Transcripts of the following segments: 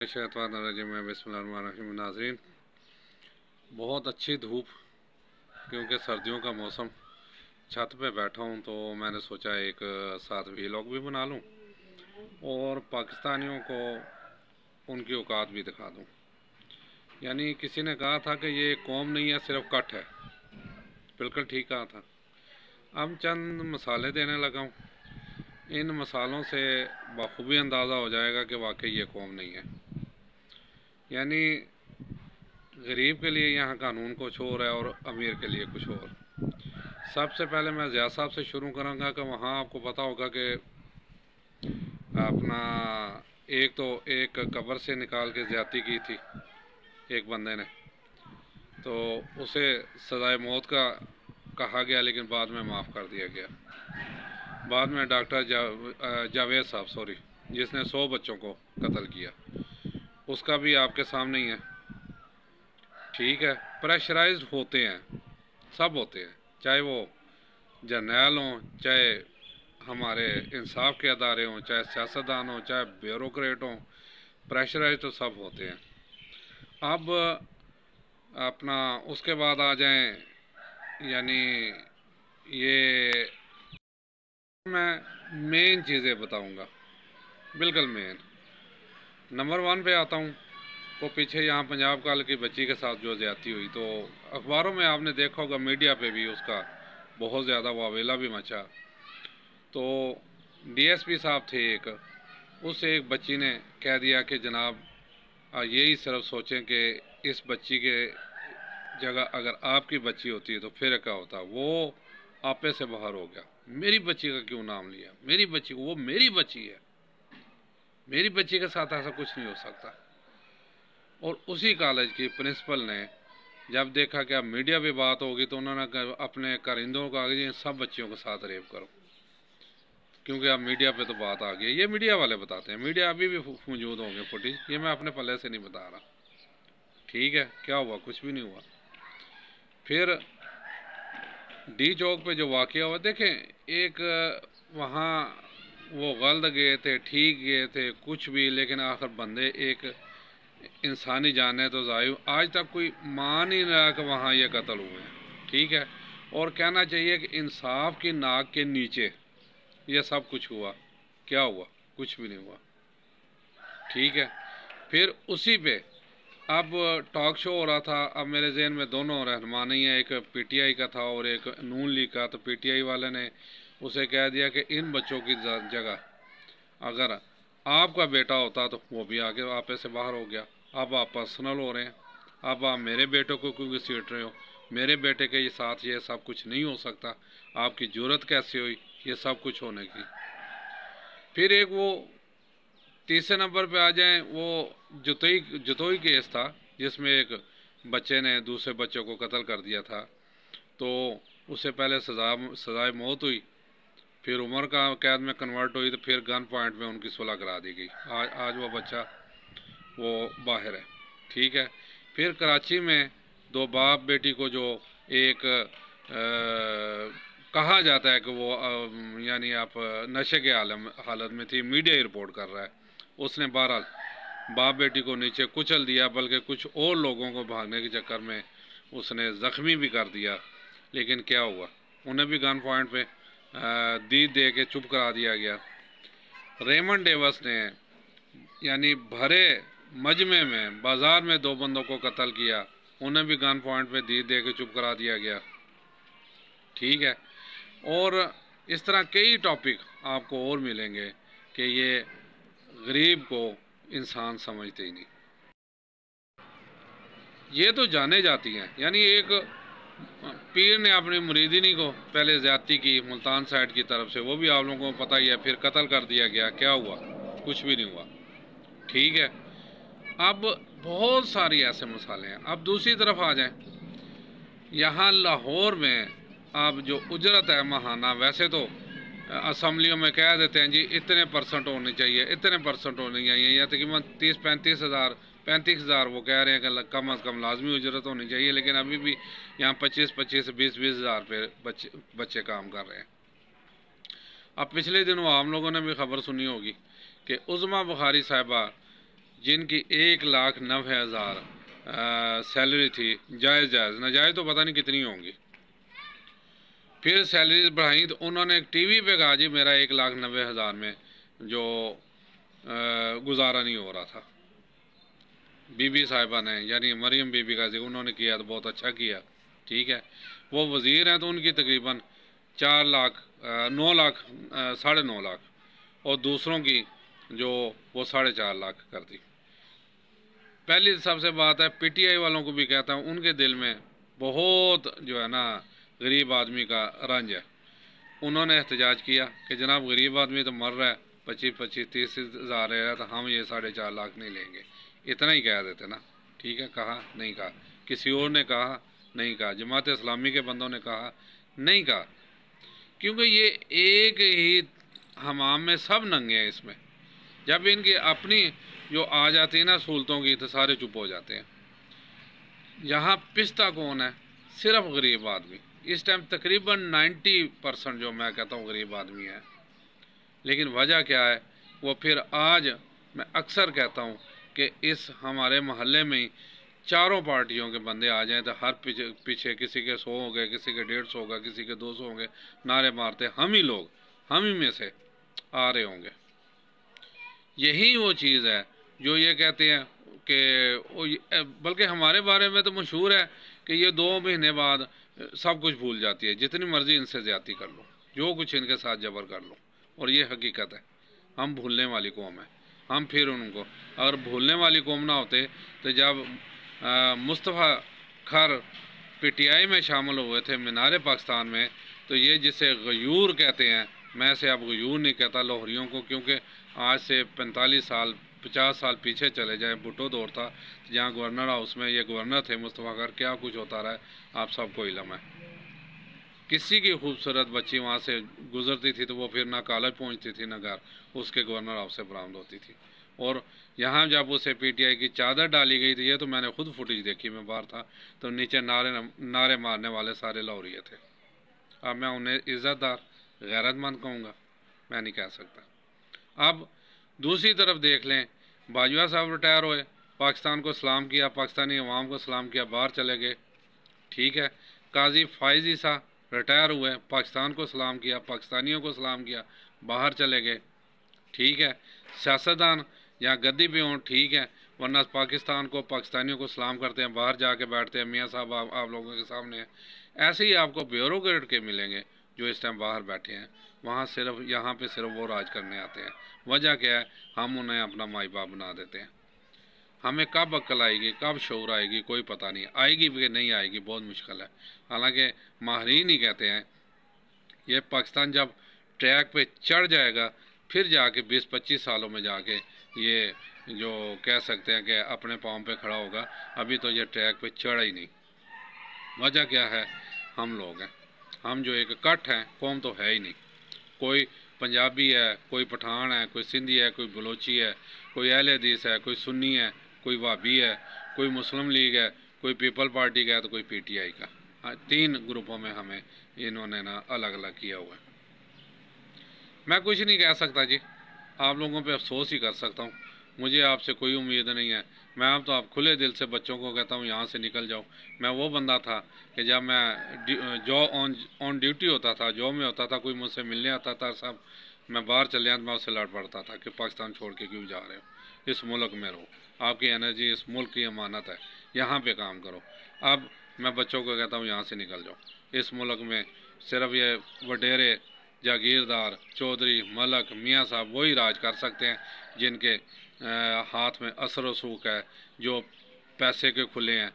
बिस्मिल्लाहिर्रहमानिर्रहीम। नाज़रीन, बहुत अच्छी धूप, क्योंकि सर्दियों का मौसम। छत पे बैठा हूँ तो मैंने सोचा एक साथ व्लॉग भी बना लूँ और पाकिस्तानियों को उनकी औकात भी दिखा दूँ। यानी किसी ने कहा था कि ये कौम नहीं है, सिर्फ कट है। बिल्कुल ठीक कहा था। अब चंद मसाले देने लगा हूँ। इन मसालों से बखूबी अंदाज़ा हो जाएगा कि वाकई ये कौम नहीं है। यानी गरीब के लिए यहाँ कानून कुछ और है और अमीर के लिए कुछ और। सबसे पहले मैं ज़िया साहब से शुरू करूँगा कि वहाँ आपको पता होगा कि अपना एक कब्र से निकाल के ज़्यादती की थी एक बंदे ने, तो उसे सज़ाए मौत का कहा गया, लेकिन बाद में माफ़ कर दिया गया। बाद में डॉक्टर जावेद साहब जिसने 100 बच्चों को कत्ल किया, उसका भी आपके सामने ही है। ठीक है, प्रेशराइज्ड होते हैं, सब होते हैं, चाहे वो जर्नैल हों, चाहे हमारे इंसाफ के अदारे हों, चाहे सियासतदान हों, चाहे ब्यूरोक्रेट हों, प्रेशराइज तो सब होते हैं। अब अपना उसके बाद आ जाएं, यानी ये मैं मेन चीज़ें बताऊंगा। बिल्कुल मेन नंबर 1 पे आता हूँ। तो पीछे यहाँ पंजाब काल की बच्ची के साथ जो ज़्यादती हुई, तो अखबारों में आपने देखा होगा, मीडिया पे भी उसका बहुत ज़्यादा वावेला भी मचा। तो डीएसपी साहब थे एक, उससे एक बच्ची ने कह दिया कि जनाब यही सिर्फ सोचें कि इस बच्ची के जगह अगर आपकी बच्ची होती है तो फिर क्या होता। वो आपे से बाहर हो गया। मेरी बच्ची का क्यों नाम लिया? मेरी बच्ची, वो मेरी बच्ची है, मेरी बच्ची के साथ ऐसा कुछ नहीं हो सकता। और उसी कॉलेज की प्रिंसिपल ने जब देखा कि अब मीडिया पे बात होगी, तो उन्होंने अपने कारिंदों को आगे सब बच्चियों के साथ रेप करो, क्योंकि अब मीडिया पे तो बात आ गई। ये मीडिया वाले बताते हैं, मीडिया अभी भी मौजूद होंगे फुटेज, ये मैं अपने पल्ले से नहीं बता रहा। ठीक है, क्या हुआ? कुछ भी नहीं हुआ। फिर डी चौक पे जो वाकया हुआ, देखें, एक वहाँ वो गलत गए थे, ठीक गए थे, कुछ भी, लेकिन आखिर बंदे एक इंसानी जान है तो जायु। आज तक कोई मान ही रहा कि वहाँ ये कत्ल हुए हैं। ठीक है, और कहना चाहिए कि इंसाफ की नाक के नीचे ये सब कुछ हुआ। क्या हुआ? कुछ भी नहीं हुआ। ठीक है, फिर उसी पे अब टॉक शो हो रहा था। अब मेरे जहन में दोनों रहनुमा नहीं है, एक पीटीआई का था और एक नून लीग का। तो पीटीआई वाले ने उसे कह दिया कि इन बच्चों की जगह अगर आपका बेटा होता तो वो भी आगे आपे से बाहर हो गया। अब आप पर्सनल हो रहे हैं, अब आप मेरे बेटे को क्यों घसीट रहे हो? मेरे बेटे के साथ ये सब कुछ नहीं हो सकता। आपकी जरूरत कैसे हुई ये सब कुछ होने की? फिर एक वो तीसरे नंबर पे आ जाएं, वो जुतोई केस था, जिसमें एक बच्चे ने दूसरे बच्चों को कत्ल कर दिया था। तो उससे पहले सजाए मौत हुई, फिर उम्र का कैद में कन्वर्ट हुई, तो फिर गन पॉइंट में उनकी सुलह करा दी गई। आज वो बच्चा वो बाहर है। ठीक है, फिर कराची में दो बाप बेटी को जो एक कहा जाता है कि वो यानी आप नशे के हालत में थी, मीडिया ही रिपोर्ट कर रहा है, उसने बहरहाल बाप बेटी को नीचे कुचल दिया, बल्कि कुछ और लोगों को भागने के चक्कर में उसने ज़ख्मी भी कर दिया। लेकिन क्या हुआ? उन्हें भी गन पॉइंट पे दीद दे के चुप करा दिया गया। रेमंड डेवस ने यानी भरे मजमे में बाजार में दो बंदों को कत्ल किया, उन्हें भी गन पॉइंट पे दीद दे के चुप करा दिया गया। ठीक है, और इस तरह कई टॉपिक आपको और मिलेंगे कि ये गरीब को इंसान समझते ही नहीं। ये तो जाने जाती हैं। यानी एक पीर ने अपनी मुरीदिनी को पहले ज़्यादती की मुल्तान साइड की तरफ से, वो भी आप लोगों को पता ही है, फिर कत्ल कर दिया गया। क्या हुआ? कुछ भी नहीं हुआ। ठीक है, अब बहुत सारी ऐसे मसाले हैं। अब दूसरी तरफ आ जाएं, यहाँ लाहौर में अब जो उजरत है महाना, वैसे तो असम्बलियों में कह देते हैं जी इतने % होनी चाहिए, इतने % होनी चाहिए, या तकरीबन 30-35 हज़ार 35 हज़ार वो कह रहे हैं कि कम अज़ कम लाजमी उजरत होनी चाहिए, लेकिन अभी भी यहाँ 25-25 20-20 हज़ार पे बच्चे काम कर रहे हैं। अब पिछले दिनों आप लोगों ने भी खबर सुनी होगी कि उज़मा बुखारी साहिबा जिनकी 1,90,000 सैलरी थी, जायज़ नाजायज़ तो पता नहीं कितनी होंगी, फिर सैलरीज बढ़ाई तो उन्होंने टीवी पे कहा जी मेरा 1,90,000 में जो गुजारा नहीं हो रहा था। बीबी साहिबा ने, यानी मरियम बीबी का जिक्र उन्होंने किया तो बहुत अच्छा किया, ठीक है। वो वज़ीर हैं तो उनकी तकरीबन 4 लाख 9 लाख 9.5 लाख, और दूसरों की जो वो 4.5 लाख कर दी। पहली सबसे बात है, पीटीआई वालों को भी कहता हूँ, उनके दिल में बहुत जो है ना गरीब आदमी का रंज है। उन्होंने एहतजाज किया कि जनाब गरीब आदमी तो मर रहा है, 25-30 हज़ार है, तो हम ये 4.5 लाख नहीं लेंगे, इतना ही कह देते ना, ठीक है। कहा नहीं, कहा किसी और ने कहा नहीं, कहा जमात इस्लामी के बंदों ने कहा नहीं, कहा क्योंकि ये एक ही हमाम में सब नंगे हैं। इसमें जब इनकी अपनी जो आ जाती है ना सहूलतों की, तो सारे चुप हो जाते हैं। यहाँ पिस्ता कौन है? सिर्फ गरीब आदमी। इस टाइम तकरीबन 90% जो मैं कहता हूँ गरीब आदमी है। लेकिन वजह क्या है? वो फिर आज मैं अक्सर कहता हूँ कि इस हमारे मोहल्ले में ही चारों पार्टियों के बंदे आ जाएं तो हर पीछे किसी के 100 हो गए, किसी के 150 होगा, किसी के 200 होंगे, नारे मारते हम ही लोग, हम ही में से आ रहे होंगे। यही वो चीज़ है जो ये कहते हैं कि बल्कि हमारे बारे में तो मशहूर है कि ये 2 महीने बाद सब कुछ भूल जाती है, जितनी मर्जी इनसे ज़्यादती कर लो, जो कुछ इनके साथ जबर कर लो। और ये हकीकत है, हम भूलने वाली कौम है। हम फिर उनको, अगर भूलने वाली कौम ना होते तो जब मुस्तफ़ा खर पीटीआई में शामिल हुए थे मीनार पाकिस्तान में, तो ये जिसे गयूर कहते हैं, मैं से अब गयूर नहीं कहता लाहौरियों को, क्योंकि आज से 45 साल 50 साल पीछे चले जाए, भुट्टो दौर था जहाँ गवर्नर हाउस में ये गवर्नर थे मुस्तफ़ा खर, क्या कुछ होता रहा है आप सबको इल्म है। किसी की खूबसूरत बच्ची वहाँ से गुजरती थी तो वो फिर ना कॉलेज पहुँचती थी ना घर, उसके गवर्नर हाउस से बरामद होती थी। और यहाँ जब उसे पीटीआई की चादर डाली गई थी, ये तो मैंने खुद फुटेज देखी, मैं बाहर था, तो नीचे नारे मारने वाले सारे लाहौरिये थे। अब मैं उन्हें इज़्ज़तदार गैरतमंद कहूँगा? मैं नहीं कह सकता। अब दूसरी तरफ देख लें, बाजवा साहब रिटायर हुए, पाकिस्तान को सलाम किया, पाकिस्तानी अवाम को सलाम किया, बाहर चले गए, ठीक है। काजी फाइज ईसा रिटायर हुए, पाकिस्तान को सलाम किया, पाकिस्तानियों को सलाम किया, बाहर चले गए, ठीक है। सियासतदान यहाँ गद्दी पे हों, ठीक है, वरना पाकिस्तान को पाकिस्तानियों को सलाम करते हैं, बाहर जाके बैठते हैं, मियाँ साहब आप लोगों के सामने हैं। ऐसे ही आपको ब्यूरोक्रेट के मिलेंगे जो इस टाइम बाहर बैठे हैं, वहाँ सिर्फ यहाँ पे सिर्फ वो राज करने आते हैं। वजह क्या है? हम उन्हें अपना माई बाप बना देते हैं। हमें कब अक्ल आएगी, कब शऊर आएगी, कोई पता नहीं। आएगी भी नहीं आएगी बहुत मुश्किल है। हालांकि माहरीन ही कहते हैं ये पाकिस्तान जब ट्रैक पे चढ़ जाएगा, फिर जाके 20-25 सालों में जाके ये जो कह सकते हैं कि अपने पाँव पे खड़ा होगा। अभी तो ये ट्रैक पे चढ़ा ही नहीं। वजह क्या है? हम लोग हैं। हम जो एक कट हैं, कौम तो है ही नहीं। कोई पंजाबी है, कोई पठान है, कोई सिंधी है, कोई बलोची है, कोई अहले हदीस है, कोई सुन्नी है, कोई वाबी है, कोई मुस्लिम लीग है, कोई पीपल पार्टी का है, तो कोई पीटीआई का। 3 ग्रुपों में हमें इन्होंने ना अलग अलग किया हुआ है। मैं कुछ नहीं कह सकता जी, आप लोगों पे अफसोस ही कर सकता हूँ। मुझे आपसे कोई उम्मीद नहीं है। मैं अब तो आप खुले दिल से बच्चों को कहता हूँ यहाँ से निकल जाओ। मैं वो बंदा था कि जब मैं जॉब ऑन ड्यूटी होता था, जॉब में होता था, कोई मुझसे मिलने आता था, सब मैं बाहर चले आता, मैं उससे लड़ पड़ता था कि पाकिस्तान छोड़ के क्यों जा रहे हो, इस मुल्क में रहो, आपकी एनर्जी इस मुल्क की अमानत है, यहाँ पे काम करो। अब मैं बच्चों को कहता हूँ यहाँ से निकल जाओ। इस मुल्क में सिर्फ ये वडेरे, जागीरदार, चौधरी, मलक, मियाँ साहब वही राज कर सकते हैं जिनके हाथ में असर वसूख है, जो पैसे के खुले हैं,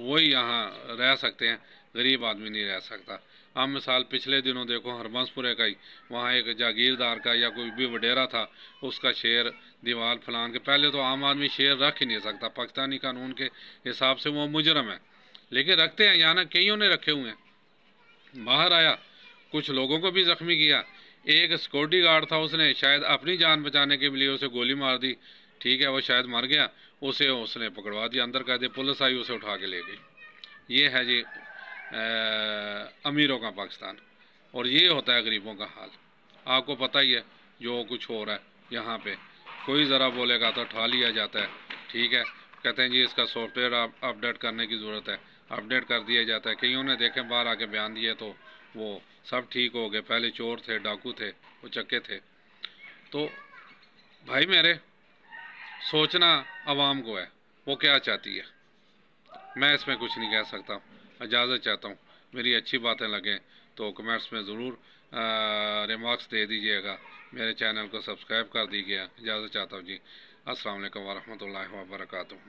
वही यहाँ रह सकते हैं। गरीब आदमी नहीं रह सकता। आप मिसाल पिछले दिनों देखो हरबंसपुरे का ही, वहाँ एक जागीरदार का या कोई भी वडेरा था, उसका शेर दीवार फलान के, पहले तो आम आदमी शेर रख ही नहीं सकता, पाकिस्तानी कानून के हिसाब से वो मुजरम है, लेकिन रखते हैं यहाँ ना, कईयों ने रखे हुए हैं। बाहर आया, कुछ लोगों को भी ज़ख्मी किया। एक सिक्योरिटी गार्ड था, उसने शायद अपनी जान बचाने के लिए उसे गोली मार दी, ठीक है, वो शायद मर गया, उसे उसने पकड़वा दिया, अंदर कर दिया, पुलिस आई उसे उठा के ले गई। ये है जी अमीरों का पाकिस्तान, और ये होता है गरीबों का हाल। आपको पता ही है जो कुछ हो रहा है यहाँ पे। कोई ज़रा बोलेगा तो उठा लिया जाता है। ठीक है, कहते हैं जी इसका सॉफ्टवेयर अपडेट करने की ज़रूरत है, अपडेट कर दिया जाता है। कईयों ने देखे बाहर आके बयान दिए तो वो सब ठीक हो गए, पहले चोर थे, डाकू थे, वो चक्के थे। तो भाई मेरे, सोचना आवाम को है वो क्या चाहती है, मैं इसमें कुछ नहीं कह सकता। इजाज़त चाहता हूँ, मेरी अच्छी बातें लगें तो कमेंट्स में ज़रूर रिमार्क्स दे दीजिएगा। मेरे चैनल को सब्सक्राइब कर दीजिएगा। इजाज़त चाहता हूँ जी। अस्सलाम वालेकुम वरहमतुल्लाहि व बरकातुहू।